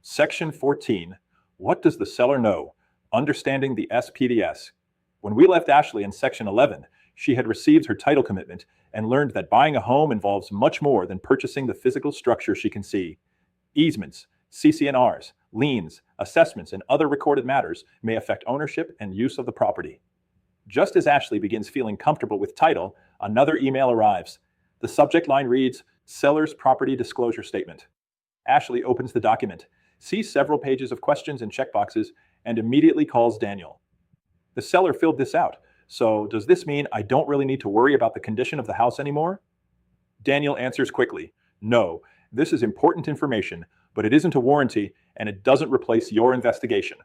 Section 14. What does the seller know? Understanding the SPDS. When we left Ashley in Section 11, she had received her title commitment and learned that buying a home involves much more than purchasing the physical structure she can see. Easements, CC&Rs, liens, assessments, and other recorded matters may affect ownership and use of the property. Just as Ashley begins feeling comfortable with title, another email arrives. The subject line reads, Seller's Property Disclosure Statement. Ashley opens the document, sees several pages of questions and checkboxes, and immediately calls Daniel. The seller filled this out, so does this mean I don't really need to worry about the condition of the house anymore? Daniel answers quickly, no, this is important information, but it isn't a warranty and it doesn't replace your investigation.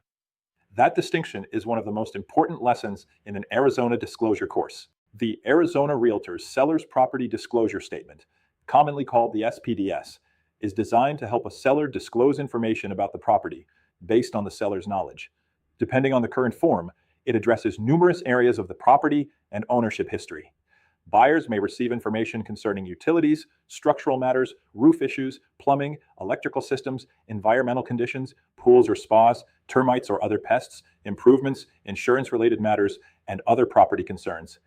That distinction is one of the most important lessons in an Arizona disclosure course. The Arizona Realtors Seller's Property Disclosure Statement, commonly called the SPDS, is designed to help a seller disclose information about the property based on the seller's knowledge. Depending on the current form, it addresses numerous areas of the property and ownership history. Buyers may receive information concerning utilities, structural matters, roof issues, plumbing, electrical systems, environmental conditions, pools or spas, termites or other pests, improvements, insurance-related matters, and other property concerns.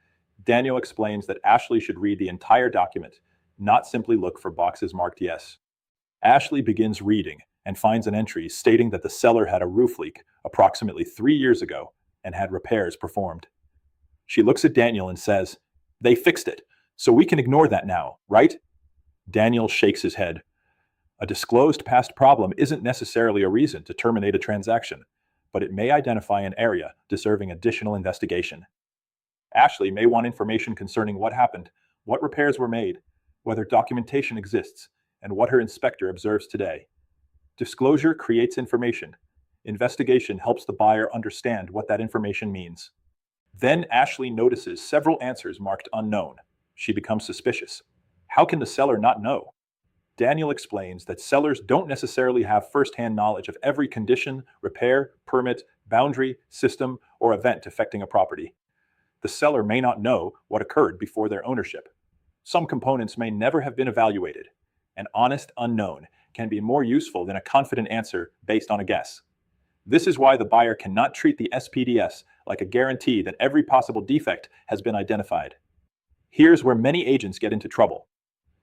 Daniel explains that Ashley should read the entire document, not simply look for boxes marked yes. Ashley begins reading and finds an entry stating that the seller had a roof leak approximately 3 years ago and had repairs performed. She looks at Daniel and says, They fixed it, so we can ignore that now, right? Daniel shakes his head. A disclosed past problem isn't necessarily a reason to terminate a transaction, but it may identify an area deserving additional investigation. Ashley may want information concerning what happened, what repairs were made, whether documentation exists, and what her inspector observes today. Disclosure creates information. Investigation helps the buyer understand what that information means. Then Ashley notices several answers marked unknown. She becomes suspicious. How can the seller not know? Daniel explains that sellers don't necessarily have first-hand knowledge of every condition, repair, permit, boundary, system, or event affecting a property. The seller may not know what occurred before their ownership. Some components may never have been evaluated. An honest unknown can be more useful than a confident answer based on a guess. This is why the buyer cannot treat the SPDS like a guarantee that every possible defect has been identified. Here's where many agents get into trouble.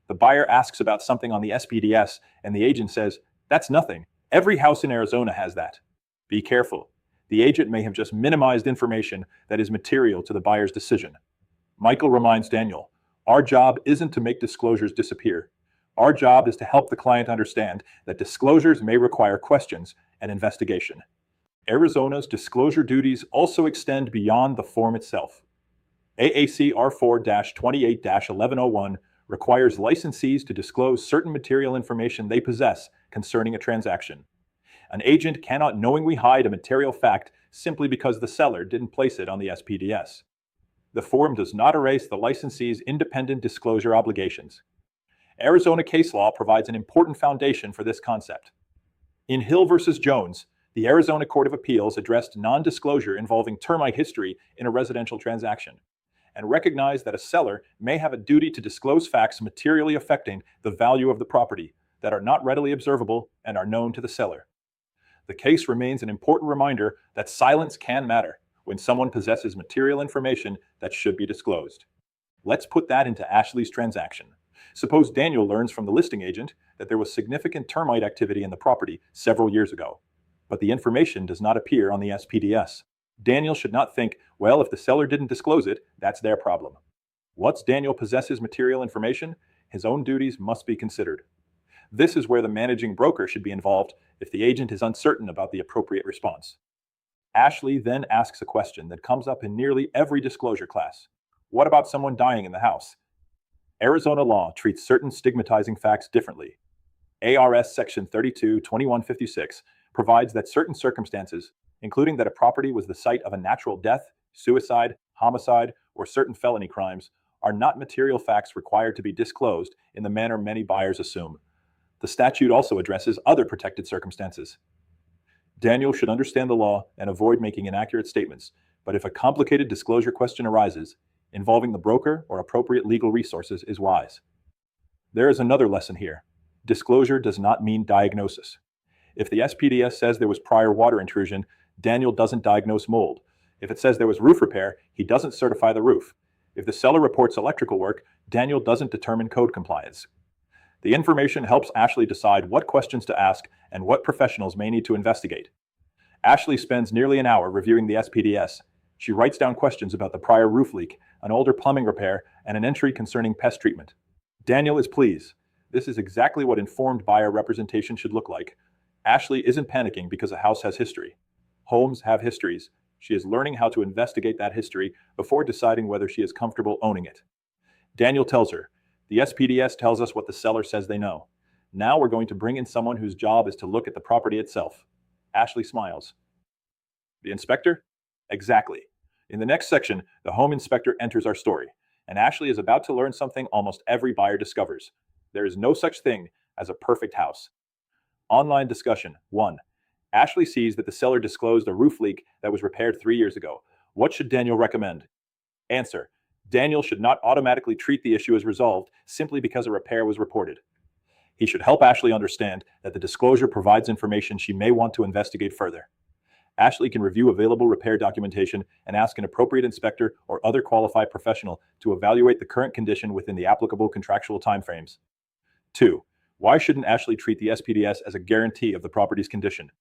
The buyer asks about something on the SPDS, and the agent says, That's nothing. Every house in Arizona has that. Be careful. The agent may have just minimized information that is material to the buyer's decision. Michael reminds Daniel, Our job isn't to make disclosures disappear. Our job is to help the client understand that disclosures may require questions and investigation. Arizona's disclosure duties also extend beyond the form itself. AAC R4-28-1101 requires licensees to disclose certain material information they possess concerning a transaction. An agent cannot knowingly hide a material fact simply because the seller didn't place it on the SPDS. The form does not erase the licensee's independent disclosure obligations. Arizona case law provides an important foundation for this concept. In Hill v. Jones, the Arizona Court of Appeals addressed non-disclosure involving termite history in a residential transaction, and recognized that a seller may have a duty to disclose facts materially affecting the value of the property that are not readily observable and are known to the seller. The case remains an important reminder that silence can matter when someone possesses material information that should be disclosed. Let's put that into Ashley's transaction. Suppose Daniel learns from the listing agent that there was significant termite activity in the property several years ago, but the information does not appear on the SPDS. Daniel should not think, well, if the seller didn't disclose it, that's their problem. Once Daniel possesses material information, his own duties must be considered. This is where the managing broker should be involved if the agent is uncertain about the appropriate response. Ashley then asks a question that comes up in nearly every disclosure class. What about someone dying in the house? Arizona law treats certain stigmatizing facts differently. ARS Section 32-2156 provides that certain circumstances, including that a property was the site of a natural death, suicide, homicide, or certain felony crimes, are not material facts required to be disclosed in the manner many buyers assume. The statute also addresses other protected circumstances. Daniel should understand the law and avoid making inaccurate statements, but if a complicated disclosure question arises, involving the broker or appropriate legal resources is wise. There is another lesson here. Disclosure does not mean diagnosis. If the SPDS says there was prior water intrusion, Daniel doesn't diagnose mold. If it says there was roof repair, he doesn't certify the roof. If the seller reports electrical work, Daniel doesn't determine code compliance. The information helps Ashley decide what questions to ask and what professionals may need to investigate. Ashley spends nearly an hour reviewing the SPDS. She writes down questions about the prior roof leak, an older plumbing repair, and an entry concerning pest treatment. Daniel is pleased. This is exactly what informed buyer representation should look like. Ashley isn't panicking because a house has history. Homes have histories. She is learning how to investigate that history before deciding whether she is comfortable owning it. Daniel tells her, "The SPDS tells us what the seller says they know. Now we're going to bring in someone whose job is to look at the property itself." Ashley smiles. The inspector? Exactly. In the next section, the home inspector enters our story, and Ashley is about to learn something almost every buyer discovers. There is no such thing as a perfect house. Online discussion 1. Ashley sees that the seller disclosed a roof leak that was repaired 3 years ago. What should Daniel recommend? Answer. Daniel should not automatically treat the issue as resolved simply because a repair was reported. He should help Ashley understand that the disclosure provides information she may want to investigate further. Ashley can review available repair documentation and ask an appropriate inspector or other qualified professional to evaluate the current condition within the applicable contractual timeframes. 2. Why shouldn't Ashley treat the SPDS as a guarantee of the property's condition?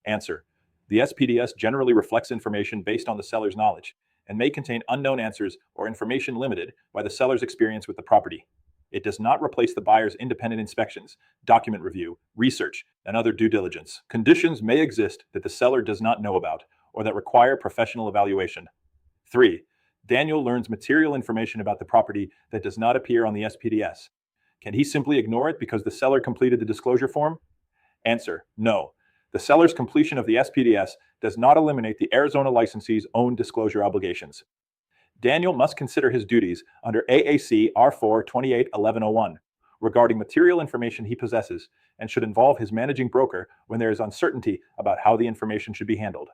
Answer. The SPDS generally reflects information based on the seller's knowledge and may contain unknown answers or information limited by the seller's experience with the property. It does not replace the buyer's independent inspections, document review, research, and other due diligence. Conditions may exist that the seller does not know about or that require professional evaluation. 3. Daniel learns material information about the property that does not appear on the SPDS. Can he simply ignore it because the seller completed the disclosure form? Answer. No. The seller's completion of the SPDS does not eliminate the Arizona licensee's own disclosure obligations. Daniel must consider his duties under AAC R4 281101 regarding material information he possesses and should involve his managing broker when there is uncertainty about how the information should be handled.